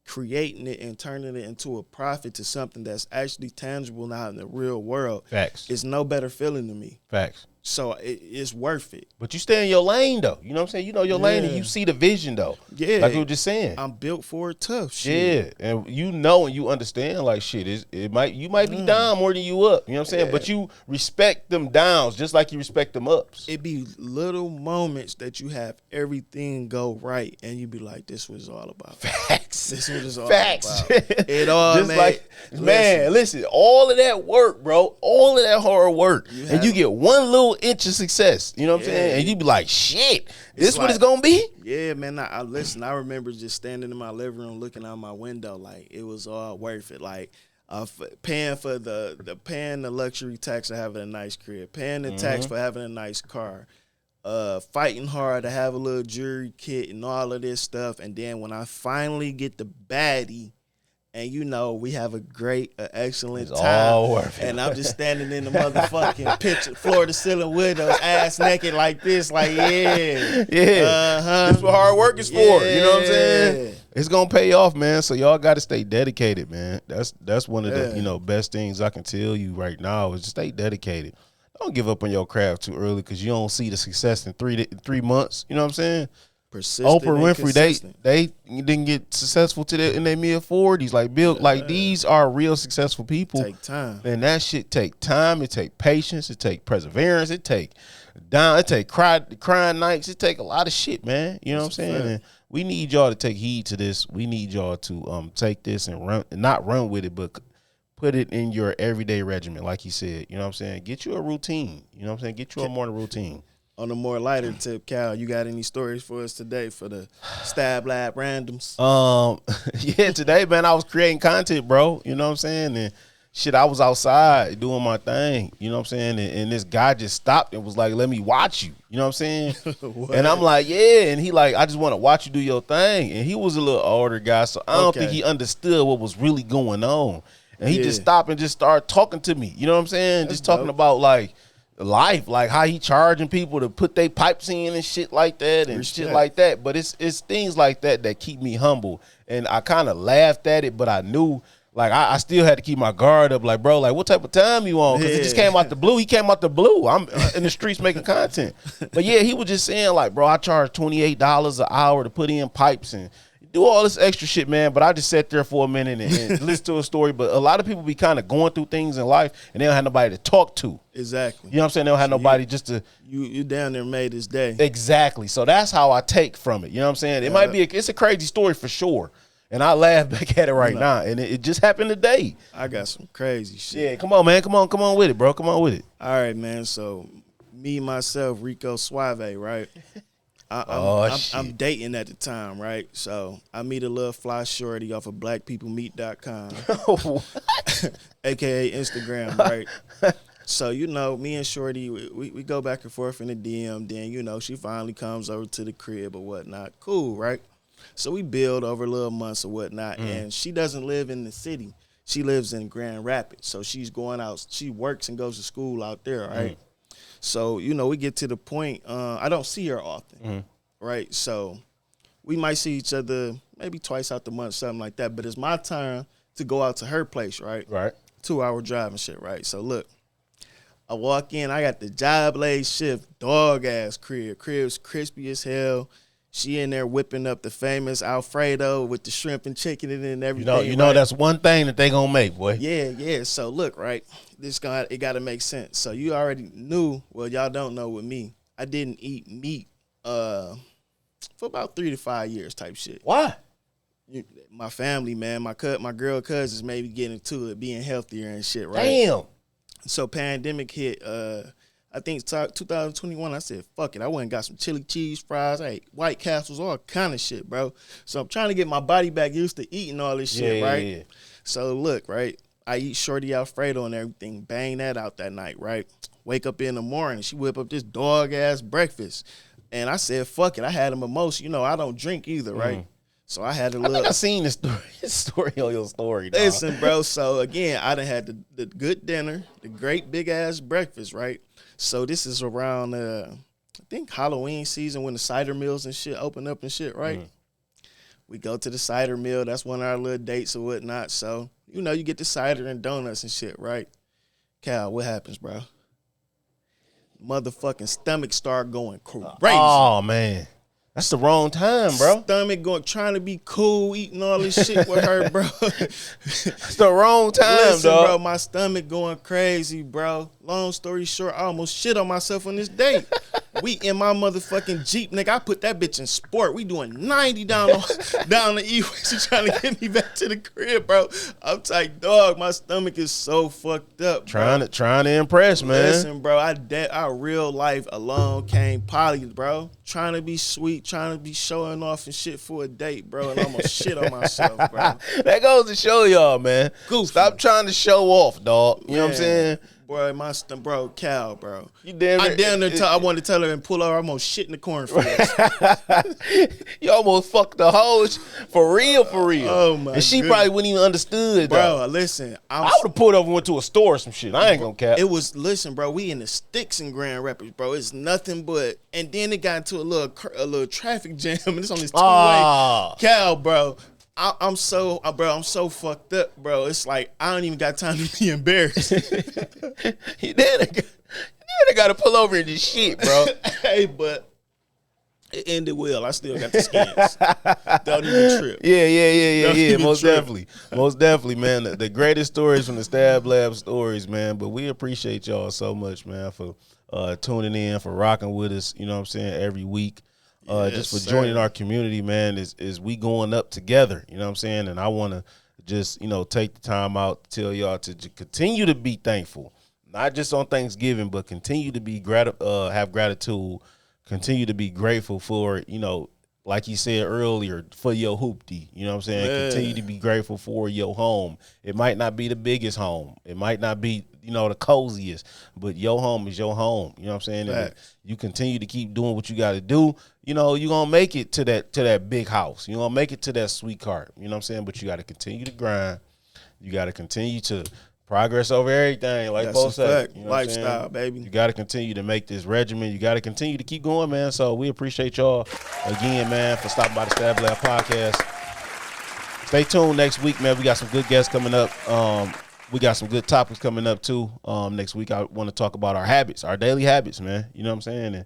creating it and turning it into a profit to something that's actually tangible now in the real world. Facts. It's no better feeling to me. Facts. So it's worth it. But you stay in your lane, though. You know what I'm saying? You know your lane, and you see the vision, though. Yeah. Like we were just saying. I'm built for it tough. Shit. Yeah. And you know and you understand, like, shit, you might be down more than you up. You know what I'm saying? But you respect them downs just like you respect them ups. It be little moments that you have everything go right, and you be like, this was all about. Facts. This was just all Facts. about. It all just like, listen, all of that work, bro, all of that hard work, and you get one little inch of success. You know what I'm saying? And you be like, shit, this what it's gonna be? Yeah, man. I listen. I remember just standing in my living room looking out my window, like it was all worth it. Like paying for paying the luxury tax of having a nice crib, paying the tax for having a nice car, fighting hard to have a little jewelry kit and all of this stuff. And then when I finally get the baddie, and we have a great, excellent it's time. All worth it. And I'm just standing in the motherfucking picture, floor to ceiling windows, ass naked like this, like, yeah. That's what hard work is for. You know what I'm saying? It's gonna pay off, man. So y'all got to stay dedicated, man. That's one of the best things I can tell you right now is just stay dedicated. Don't give up on your craft too early because you don't see the success in 3 months. You know what I'm saying? Persistent Oprah Winfrey, they didn't get successful in their mid-40s. Like Bill, like these are real successful people. Take time, and that shit take time. It take patience. It take perseverance. It take crying nights. It take a lot of shit, man. You know what I'm saying? And we need y'all to take heed to this. We need y'all to take this and not run with it, but put it in your everyday regimen, like he said. You know what I'm saying? Get you a routine. You know what I'm saying? Get you a morning routine. On a more lighter tip, Cal, you got any stories for us today for the Stab Lab Randoms? Yeah, today, man, I was creating content, bro. You know what I'm saying? And shit, I was outside doing my thing. You know what I'm saying? And this guy just stopped and was like, let me watch you. You know what I'm saying? And I'm like, yeah. And he like, I just want to watch you do your thing. And he was a little older guy, so I don't think he understood what was really going on. And he just stopped and just started talking to me. You know what I'm saying? That's just talking about like life, like how he charging people to put their pipes in and shit like that and shit like that. But it's things like that that keep me humble. And I kind of laughed at it, but I knew Like I still had to keep my guard up. Like, bro, like what type of time you on? Because it just came out the blue. He came out the blue. I'm in the streets making content. But yeah, he was just saying like, bro, I charge $28 an hour to put in pipes and do all this extra shit, man. But I just sat there for a minute and listen to a story. But a lot of people be kind of going through things in life and they don't have nobody to talk to. Exactly. You know what I'm saying? They don't have nobody just to. You down there made this day. Exactly. So that's how I take from it. You know what I'm saying? It might be it's a crazy story for sure. And I laugh back at it right now. And it just happened today. I got some crazy shit. Yeah, come on, man. Come on with it, bro. Come on with it. All right, man. So me, myself, Rico Suave, right? I'm dating at the time, right? So I meet a little fly shorty off of blackpeoplemeet.com, a.k.a. Instagram, right? So, you know, me and Shorty, we go back and forth in the DM. Then, you know, she finally comes over to the crib or whatnot. Cool, right? So we build over little months or whatnot, and she doesn't live in the city. She lives in Grand Rapids, so she's going out. She works and goes to school out there, right? So, you know, we get to the point, I don't see her often, right? So we might see each other maybe twice out the month, something like that. But it's my turn to go out to her place, right? Right. 2-hour drive and shit, right? So look, I walk in, I got the job laid shift, dog-ass crib. Crib's crispy as hell. She in there whipping up the famous Alfredo with the shrimp and chicken and everything. You know that's one thing that they gonna make, boy. Yeah. So look, right, it got to make sense. So you already knew. Well, y'all don't know with me. I didn't eat meat for about 3 to 5 years, type shit. Why? My family, man, my girl cousins maybe getting into it, being healthier and shit, right? Damn. So pandemic hit. I think it's 2021. I said, fuck it. I went and got some chili cheese fries. I ate White Castles, all kind of shit, bro. So I'm trying to get my body back used to eating all this shit, right? Yeah. So look, right? I eat Shorty Alfredo and everything. Bang that out that night, right? Wake up in the morning. She whip up this dog-ass breakfast. And I said, fuck it. I had a mimosa. You know, I don't drink either, right? So I had a little. I think I seen this story on your story, dog. Listen, bro. So again, I done had the good dinner, the great big-ass breakfast, right? So this is around, I think, Halloween season when the cider mills and shit open up and shit, right? We go to the cider mill. That's one of our little dates or whatnot. So, you know, you get the cider and donuts and shit, right? Cal, what happens, bro? Motherfucking stomach start going crazy. Oh, man. That's the wrong time, bro. Stomach going, trying to be cool, eating all this shit with her, bro. It's the wrong time, Listen, dog. bro, my stomach going crazy, bro. Long story short, I almost shit on myself on this date. We in my motherfucking Jeep, nigga. I put that bitch in sport. We doing 90 down the E-way. She trying to get me back to the crib, bro. I'm like, dog, my stomach is so fucked up, bro. Trying to impress, man. Listen, bro, I real life alone came poly, bro. Trying to be sweet, trying to be showing off and shit for a date, bro, and almost shit on myself, bro. That goes to show y'all, man. Goofy. Stop trying to show off, dog. You know what I'm saying? Boy, bro, Cal, bro. You damn it. I wanted to tell her and pull her. I almost shit in the cornfield. You almost fucked the hoes for real. Oh my! And she probably wouldn't even understood, bro. though. Listen, I would have pulled over and went to a store or some shit. I ain't gonna cap. Listen, bro. We in the sticks in Grand Rapids, bro. It's nothing but. And then it got into a little traffic jam, and it's on this two-way. Cal, bro. I'm so fucked up, bro. It's like I don't even got time to be embarrassed. You got to pull over in this shit, bro. Hey, but it ended well. I still got the skins. Don't even trip. Yeah. Most definitely, man. The greatest stories from the Stab Lab stories, man. But we appreciate y'all so much, man, for tuning in, for rocking with us. You know what I'm saying, every week. Just for joining our community, man, is we going up together, you know what I'm saying? And I want to just, take the time out to tell y'all to continue to be thankful, not just on Thanksgiving, but continue to be have gratitude, continue to be grateful for, like you said earlier, for your hoopty, you know what I'm saying? Yeah. Continue to be grateful for your home. It might not be the biggest home. It might not be, the coziest, but your home is your home. You know what I'm saying? And you continue to keep doing what you got to do. You're going to make it to that big house. You're going to make it to that sweet cart. You know what I'm saying? But you got to continue to grind. You got to continue to progress over everything, like folks say. You know lifestyle, baby. You got to continue to make this regimen. You got to continue to keep going, man. So we appreciate y'all again, man, for stopping by the Stab Lab podcast. Stay tuned next week, man. We got some good guests coming up. We got some good topics coming up too. Next week I want to talk about our habits, our daily habits, man. You know what I'm saying? And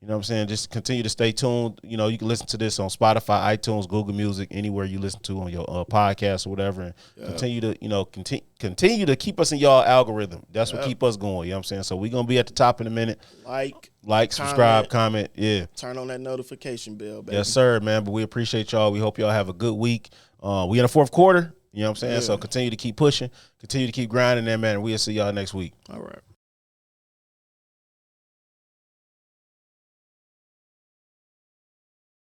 you know what I'm saying? Just continue to stay tuned. You know, you can listen to this on Spotify, iTunes, Google Music, anywhere you listen to on your podcast or whatever. And continue to, you know, continue to keep us in y'all algorithm. That's what keep us going. You know what I'm saying? So we're going to be at the top in a minute. Like, subscribe, comment. Yeah. Turn on that notification bell, baby. Yes, sir, man. But we appreciate y'all. We hope y'all have a good week. We in the fourth quarter. You know what I'm saying? So continue to keep pushing. Continue to keep grinding there, man. We'll see y'all next week. All right.